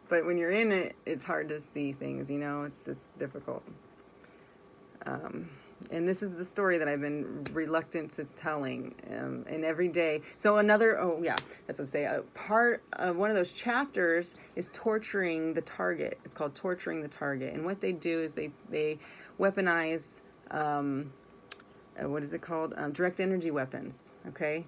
But when you're in it, it's hard to see things, you know? It's difficult. And this is the story that I've been reluctant to telling. And every day. So another, oh yeah, that's what I say. A part of one of those chapters is torturing the target. It's called torturing the target. And what they do is they weaponize, what is it called? Direct energy weapons. Okay.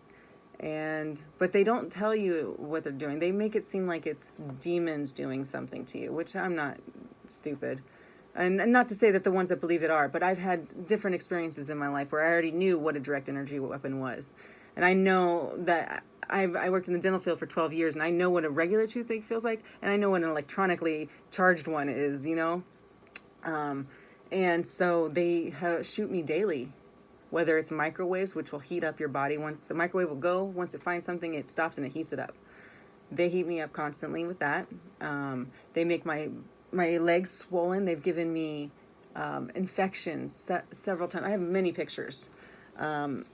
But they don't tell you what they're doing. They make it seem like it's demons doing something to you, which I'm not stupid. And not to say that the ones that believe it are, but I've had different experiences in my life where I already knew what a direct energy weapon was. And I know that I worked in the dental field for 12 years, and I know what a regular toothache feels like, and I know what an electronically charged one is, you know? And so they shoot me daily, whether it's microwaves, which will heat up your body. Once the microwave will go, once it finds something, it stops and it heats it up. They heat me up constantly with that. They make my legs swollen. They've given me infections several times. I have many pictures in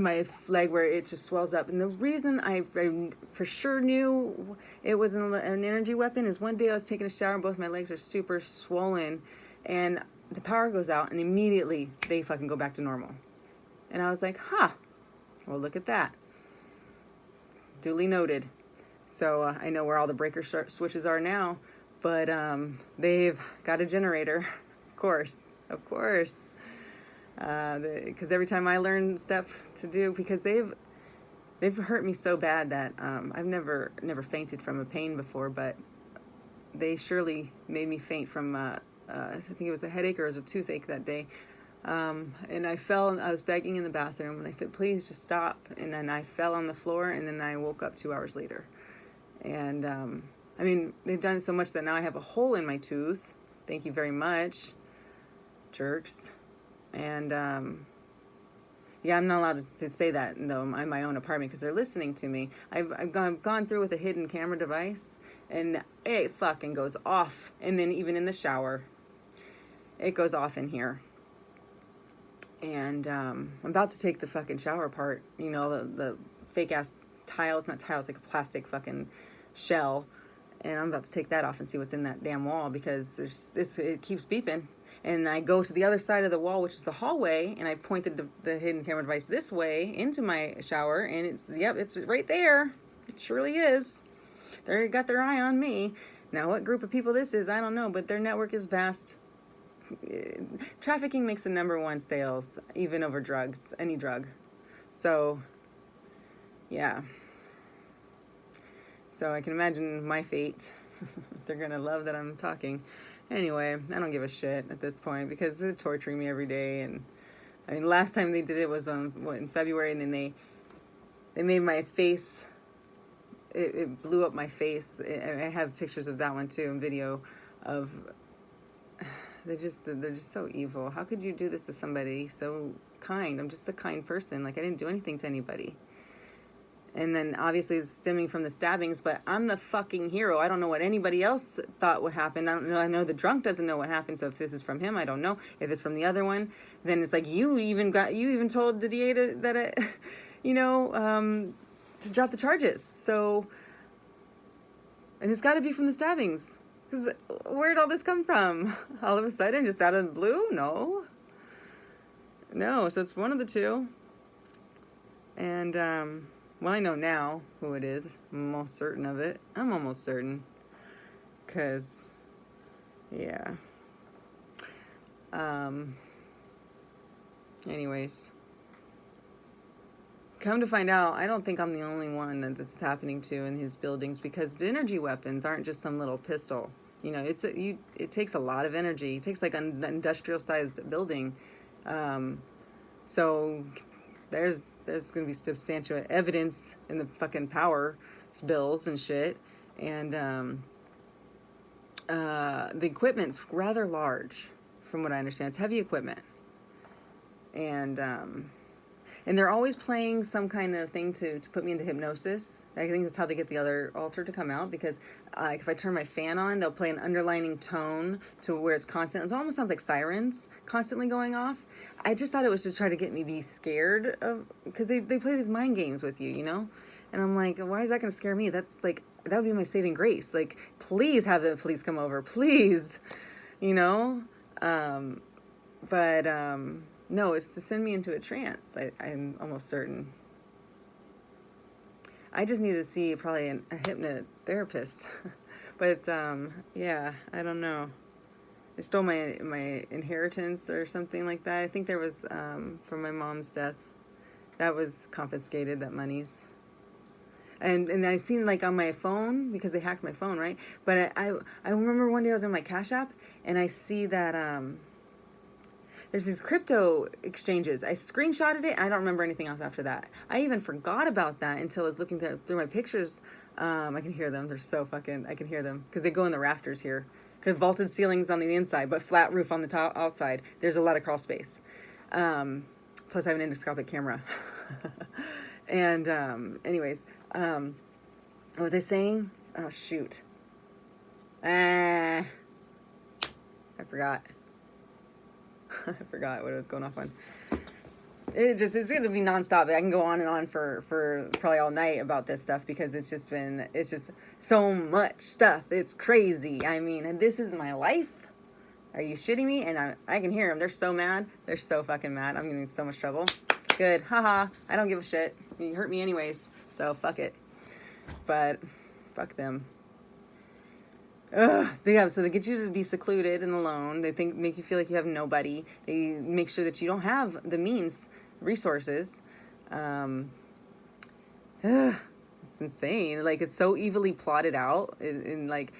my leg where it just swells up. And the reason I for sure knew it was an energy weapon is one day I was taking a shower and both my legs are super swollen, and the power goes out and immediately they fucking go back to normal. And I was like, well, look at that. Duly noted. So I know where all the breaker switches are now, but they've got a generator, of course. Because every time I learn stuff to do, because they've hurt me so bad that I've never fainted from a pain before, but they surely made me faint from I think it was a headache or it was a toothache that day. And I fell and I was begging in the bathroom and I said, please just stop. And then I fell on the floor and then I woke up 2 hours later. And I mean, they've done it so much that now I have a hole in my tooth. Thank you very much, jerks. And yeah, I'm not allowed to say that though in my own apartment because they're listening to me. I've gone through with a hidden camera device and it fucking goes off. And then even in the shower, it goes off in here. And I'm about to take the fucking shower apart. You know, the fake ass tile. It's not tile. It's like a plastic fucking shell. And I'm about to take that off and see what's in that damn wall because it keeps beeping. And I go to the other side of the wall, which is the hallway, and I point the hidden camera device this way into my shower, and it's right there. It surely is. They got their eye on me. Now, what group of people this is, I don't know, but their network is vast. Trafficking makes the #1 sales, even over drugs, any drug. So, yeah. So I can imagine my fate. They're going to love that I'm talking. Anyway, I don't give a shit at this point because they're torturing me every day. And I mean, last time they did it was in February, and then they made my face. It blew up my face. I have pictures of that one too, and video of. They're just so evil. How could you do this to somebody so kind? I'm just a kind person. Like I didn't do anything to anybody. And then obviously it's stemming from the stabbings, but I'm the fucking hero. I don't know what anybody else thought would happen. I don't know. I know the drunk doesn't know what happened. So if this is from him, I don't know. If it's from the other one, then it's like you even told the DA to drop the charges. So, and it's got to be from the stabbings. Because where'd all this come from? All of a sudden, just out of the blue? No. So it's one of the two. And, well, I know now who it is. I'm almost certain of it. I'm almost certain. Because, yeah. Anyways. Come to find out, I don't think I'm the only one that this is happening to in his buildings because the energy weapons aren't just some little pistol. You know, it takes a lot of energy. It takes like an industrial-sized building. So there's going to be substantial evidence in the fucking power bills and shit. And the equipment's rather large, from what I understand. It's heavy equipment. And they're always playing some kind of thing to put me into hypnosis. I think that's how they get the other altar to come out, because if I turn my fan on, they'll play an underlining tone to where it's constant. It almost sounds like sirens constantly going off. I just thought it was to try to get me be scared of, because they play these mind games with you, you know? And I'm like, why is that going to scare me? That's like that would be my saving grace. Like, please have the police come over, please, you know? But no, it's to send me into a trance. I'm almost certain. I just need to see probably a hypnotherapist. But yeah, I don't know. They stole my inheritance or something like that. I think there was from my mom's death. That was confiscated, that money's. And I seen like on my phone, because they hacked my phone, right? But I remember one day I was in my Cash App and I see that there's these crypto exchanges. I screenshotted it and I don't remember anything else after that. I even forgot about that until I was looking through my pictures. I can hear them. They're so fucking, I can hear them because they go in the rafters here. Because vaulted ceilings on the inside, but flat roof on the top outside. There's a lot of crawl space. Plus I have an endoscopic camera. And anyways, what was I saying? Oh shoot. I forgot. I forgot what I was going off on. It's going to be nonstop. I can go on and on for probably all night about this stuff because it's just so much stuff. It's crazy. I mean, and this is my life. Are you shitting me? And I can hear them. They're so mad. They're so fucking mad. I'm getting in so much trouble. Good. Haha. I don't give a shit. You hurt me anyways. So fuck it. But fuck them. Ugh. So they get you to be secluded and alone. They make you feel like you have nobody. They make sure that you don't have the means, resources. It's insane. Like, it's so evilly plotted out. In like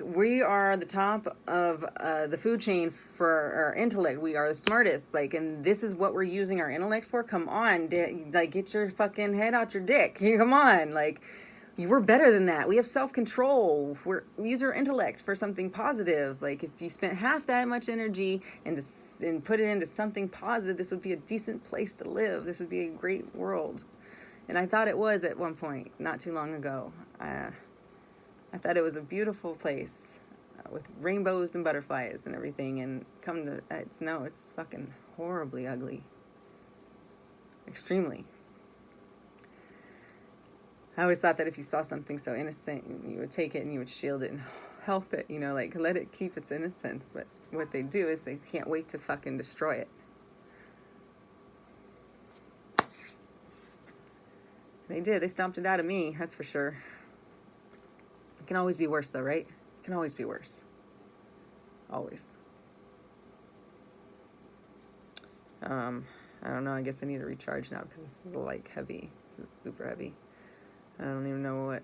we are the top of the food chain for our intellect. We are the smartest. Like, and this is what we're using our intellect for. Come on, like, get your fucking head out your dick. Come on, like. We're better than that. We have self-control. We use our intellect for something positive. Like, if you spent half that much energy and put it into something positive, this would be a decent place to live. This would be a great world. And I thought it was at one point, not too long ago. I thought it was a beautiful place with rainbows and butterflies and everything. And it's fucking horribly ugly. Extremely. I always thought that if you saw something so innocent, you would take it and you would shield it and help it, like let it keep its innocence. But what they do is they can't wait to fucking destroy it. They did. They stomped it out of me, that's for sure. It can always be worse though, right? It can always be worse. Always. I don't know. I guess I need to recharge now because this is like heavy. It's super heavy. I don't even know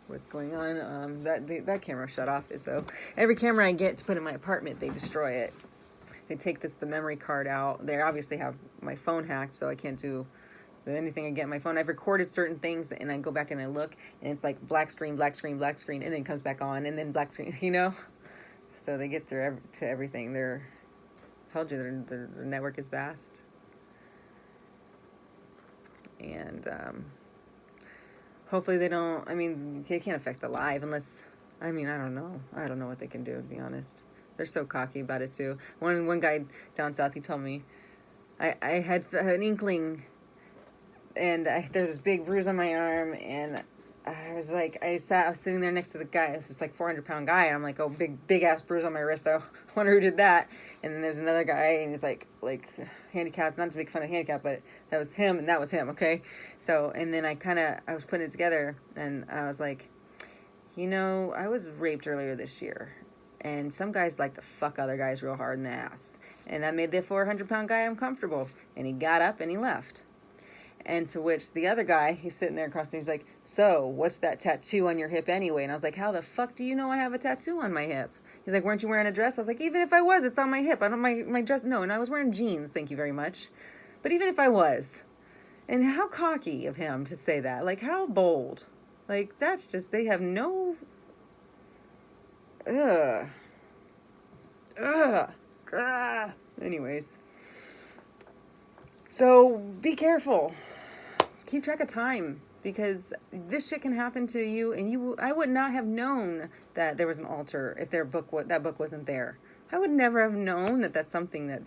what's going on. That camera shut off. So every camera I get to put in my apartment, they destroy it. They take the memory card out. They obviously have my phone hacked, so I can't do anything I get on my phone. I've recorded certain things, and I go back and I look, and it's like black screen, black screen, black screen, and then it comes back on, and then black screen. So they get through to everything. I told you, the network is vast, and hopefully they don't. I mean, they can't affect the live unless. I mean, I don't know. I don't know what they can do, to be honest. They're so cocky about it too. One guy down south, he told me, I had an inkling, and there's this big bruise on my arm, and I was sitting there next to the guy. This like 400-pound guy, and I'm like, oh, big ass bruise on my wrist. I wonder who did that. And then there's another guy, and he's like handicapped. Not to make fun of handicap, but that was him, and that was him. Okay, so and then I was putting it together, and I was like, I was raped earlier this year, and some guys like to fuck other guys real hard in the ass, and that made the 400-pound guy uncomfortable, and he got up and he left. And to which the other guy, he's sitting there across, and he's like, so, what's that tattoo on your hip anyway? And I was like, how the fuck do you know I have a tattoo on my hip? He's like, weren't you wearing a dress? I was like, even if I was, it's on my hip. I don't, my dress, no, and I was wearing jeans, thank you very much. But even if I was, and how cocky of him to say that. Like, how bold. Like, that's just, they have no, anyways. So, be careful. Keep track of time, because this shit can happen to you, and I would not have known that there was an altar if that book wasn't there. I would never have known that that's something that